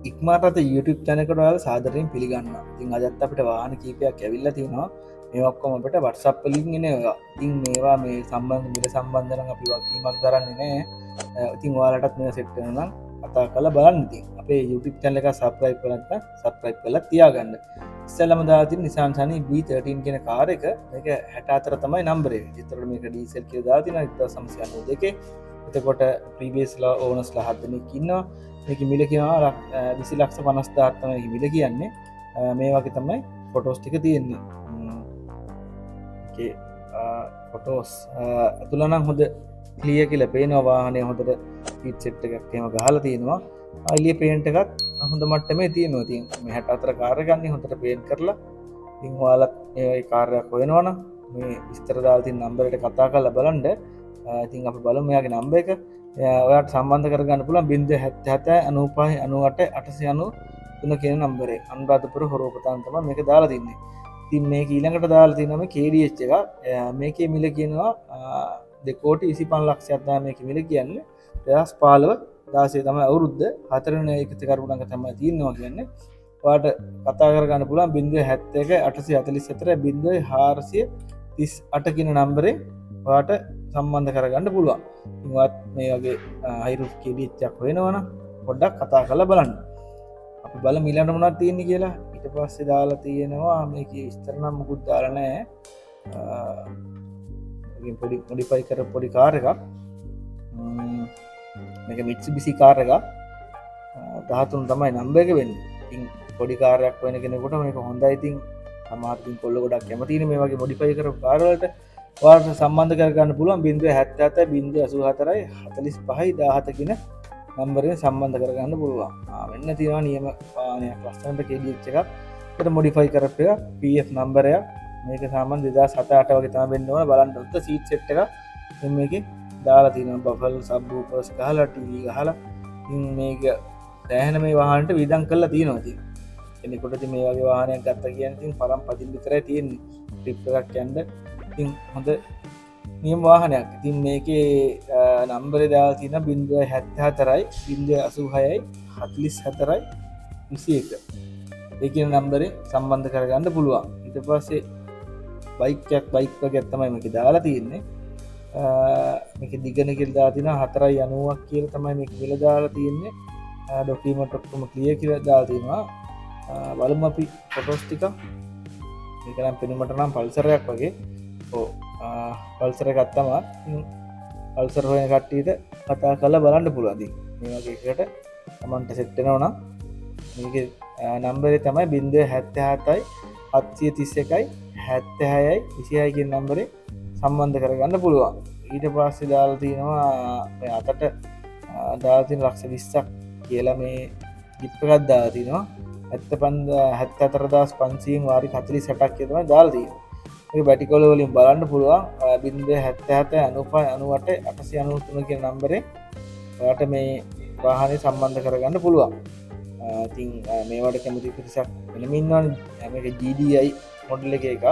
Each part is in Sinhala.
ඉක්මටත YouTube චැනකට ඔයාලා සාදරයෙන් පිළිගන්නවා. ඉතින් අදත් අපිට වාහන කීපයක් ඇවිල්ලා තියෙනවා. මේ ඔක්කොම අපිට WhatsApp වලින් එන ඒවා. ඉතින් මේවා මේ සම්බන්ධ මිල සම්බන්ධ නම් අපි වගකීමක් දරන්නේ නැහැ. ඉතින් ඔයාලටත් මේවා සෙට් වෙනවා නම් කතා කරලා බලන්න. ඉතින් අපේ YouTube channel එක subscribe කරලා නැත්නම් subscribe කරලා තියාගන්න. ඉස්සෙල්ලාම දාලා තියෙන Nissan Sunny B13 කියන කාර් එක. මේක 64 තමයි නම්බර එක. ඒතරට මේක ඩීසල් කියලා දාලා තියෙනවා 1992. එතකොට ප්‍රීවියස්ලා ඕනස්ලා 7 දෙනෙක් ඉන්නවා. මේක මිල කියනවා 20,50,000 තමයි මිල කියන්නේ. මේ වගේ තමයි ෆොටෝස් ටික තියෙන්නේ. ඒකේ ෆොටෝස් අතුල නම් හොඳ ක්ලියර් කියලා පේනවා. වාහනේ හොඳට සීට් සෙට් එකක් එහෙම ගහලා තියෙනවා. එළිය පේන්ට් එකත් හොඳ මට්ටමේ තියෙනවා. ඉතින් මේ 64 කාර් එක ගන්නේ හොඳට පේන්ට් කරලා. ඉතින් ඔයාලත් මේ කාර් එකක් හොයනවනම් මේ විස්තර දාලා තියෙන නම්බර් එකට කතා කරලා බලන්න. ඉතින් අපි බලමු මෙයාගේ නම්බර් එක. ඔයාට සම්බන්ධ කරගන්න පුළුවන් 077 95 98 893 කියන නම්බරේ. අනුරාධපුර හොරෝපතන් තමයි මේක දාලා තින්නේ. ඉතින් මේක ඊළඟට දාලා තියෙනවා මේ KDH එක. මේකේ මිල කියනවා 2,25,00,000ක් තමයි මේකේ මිල කියන්නේ. 2015 16 තමයි අවුරුද්ද. 4 වෙනි එකතු කරපු ළඟ තමයි තියෙනවා කියන්නේ. ඔයාට කතා කරගන්න පුළුවන් 071 844 0438 කියන නම්බරේ ඔයාට සම්බන්ධ කරගන්න පුළුවන්. ඉතින්වත් මේ වගේ හයිරුෆ් KDH එකක් වෙනවනම් පොඩ්ඩක් කතා කරලා බලන්න. අපි බලමු ඊළඟට මොනවද තියෙන්නේ කියලා. ඊට පස්සේ දාලා තියෙනවා මේකේ විස්තර නම් මුකුත් දාලා නැහැ. මේකෙන් පොඩි මොඩිෆයි කරපු පොඩි කාර් එකක්. මේක Mitsubishi කාර් එකක්. 13 තමයි නම්බර් එක වෙන්නේ. ඉතින් පොඩි කාර් එකක් වෙන කෙනෙකුට මේක හොඳයි. ඉතින් සමහරකින් කොල්ල ගොඩක් කැමතිනේ මේ වගේ මොඩිෆයි කරපු කාර් වලට. ඔයාලට සම්බන්ධ කරගන්න පුළුවන් 077 084 45 17 කියන නම්බරයෙන් සම්බන්ධ කරගන්න පුළුවන්. වෙන්න තියෙනවා නියම වාහනයක් ලස්සනට KDH එකක්. ඒකට මොඩිෆයි කරපු එක PF නම්බර් එක. මේක සාමාන්‍ය 2007 8 වගේ තමයි වෙන්න ඕන. බලන්න උත්ත සීට් සෙට් එක දැන් මේකේ දාලා තියෙනවා. බෆල් සබ් වූෆර්ස් ගහලා ටීවී ගහලා. ඉතින් මේක දැහැන මේ වාහනට විදම් කරලා තියෙනවා. ඉතින් කෙනෙකුට ඉතින් මේ වගේ වාහනයක් ගත්තා කියන්නේ ඉතින් පරම් පදින් විතරයි තියෙන්නේ. ට්‍රිප් එකක් යන්න ඉතින් හොඳ නියම වාහනයක්. ඉතින් මේකේ නම්බරේ දාලා තියෙන 074යි 086යි 44යි 21. ඒ කියන නම්බරේ සම්බන්ධ කරගන්න පුළුවන්. ඊට පස්සේ බයික් වගේ තමයි මේක දාලා තියෙන්නේ. මේක දිගන කියලා දාලා තියෙනවා 4.90ක් කියලා තමයි මේක විල දාලා තියෙන්නේ. ඩොකියුමන්ට් ඔක්කොම ක්ලියර් කියලා දාලා තියෙනවා. බලමු අපි ෆොටෝස් ටික. මේක නම් පෙනුමට නම් පල්සර් එකක් වගේ. පල්සර එකක් තමයි. පල්සර් හොයන කට්ටියට කතා කරලා බලන්න පුළුවන්. මේ වගේ එකකට තමන්ට සෙට් වෙනවා නම් මේකේ නම්බරේ තමයි 077යි 731යි 76යි 26යි කියන නම්බරේ සම්බන්ධ කරගන්න පුළුවන්. ඊට පස්සේ දාලා තියෙනවා මේ අතට දාලා තියෙන ලක්ෂ 20ක් කියලා මේ ජිප් එකක් දාලා තිනවා. 74500න් වාරි 48ක් කියලා තමයි දාලා තියෙන්නේ. මේ බැටිකොල වලින් බලන්න පුළුවන් 077 95 98 893 කියන නම්බරේ ඔයාලට මේ වාහනේ සම්බන්ධ කරගන්න පුළුවන්. ඉතින් මේවට කැමති පිරිසක් වෙනම ඉන්නවනේ. මේක GDI මොඩල් එකේ එකක්.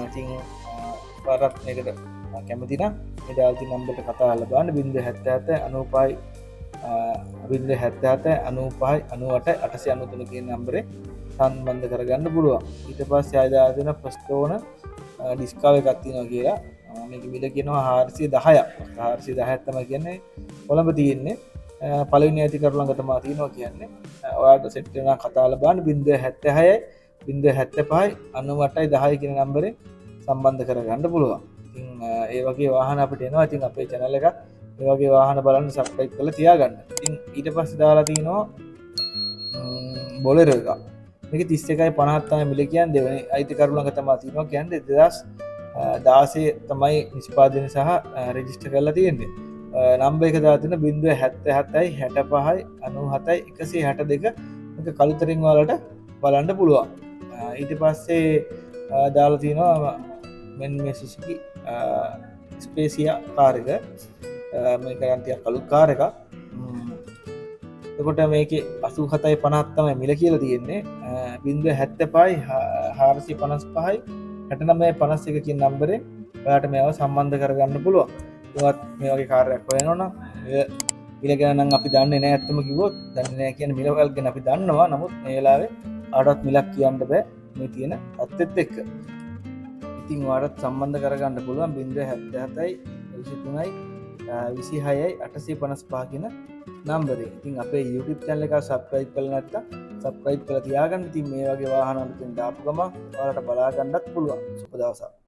ඉතින් පාරක් මේකට කැමති නම් මේ දාලා තියෙන නම්බරට කතා කරලා බලන්න 077 95 077 95 98 893 කියන නම්බරේ සම්බන්ධ කරගන්න පුළුවන්. ඊට පස්සේ ආය දාලා දෙන ප්‍රස්ටෝන ඩිස්කවර් එකක් තියෙනවා කියලා. මේක මිල කියනවා 410ක්. 410ක් තමයි කියන්නේ කොළඹ තියෙන්නේ. පළවෙනි ඇති කරු ළඟ තමයි තියෙනවා කියන්නේ. ඔයාලට සෙට් වෙනවා කතා කරලා බලන්න 076යි 075යි 98යි 10යි කියන නම්බරේ සම්බන්ධ කරගන්න පුළුවන්. ඉතින් ඒ වගේ වාහන අපිට එනවා. ඉතින් අපේ channel එක මේ වගේ වාහන බලන්න subscribe කරලා තියාගන්න. ඉතින් ඊට පස්සේ දාලා තිනවා බොලෙරෝ එක. මේක 31.50 තමයි මිල කියන්නේ. දෙවෙනි අයිතිකරු ළඟ තමයි තියෙනවා කියන්නේ 2016 තමයි නිෂ්පාදනය සහ රෙජිස්ටර් කරලා තියෙන්නේ. නම්බර් එක දාලා තියෙන 077යි 65යි 97යි 162 මේක කළුතරින් වලට බලන්න පුළුවන්. ඊට පස්සේ දාලා තියෙනවා මෙන්න මේ Suzuki Spezia කාර් එක. මේක ගන්තිය කළු කාර් එකක්. එකොට මේකේ 87.50 තමයි මිල කියලා තියෙන්නේ. 075යි 455යි 69.51 කියන නම්බරේ ඔයාලට මේව සම්බන්ධ කරගන්න පුළුවන්. ඒවත් මේ වගේ කාර්යයක් හොයනවනම් මිල ගැන නම් අපි දන්නේ නැහැ ඇත්තම කිව්වොත් දන්නේ නැහැ කියන්නේ මිලවල් ගැන අපි දන්නවා නමුත් මේ වෙලාවේ ආඩවත් මිලක් කියන්න බෑ මේ තියෙන අත්‍යත් එක්ක ඉතින් වාටත් සම්බන්ධ කරගන්න පුළුවන් 077යි 23යි 26යි 855 කියන නම්බරේ. ඉතින් අපේ YouTube channel එක subscribe කරලා නැත්නම් subscribe කරලා තියාගන්න. ඉතින් මේ වගේ වාහන අලුතෙන් දාපු ගමන් ඔයාලට බලා ගන්නත් පුළුවන්. සුබ දවසක්.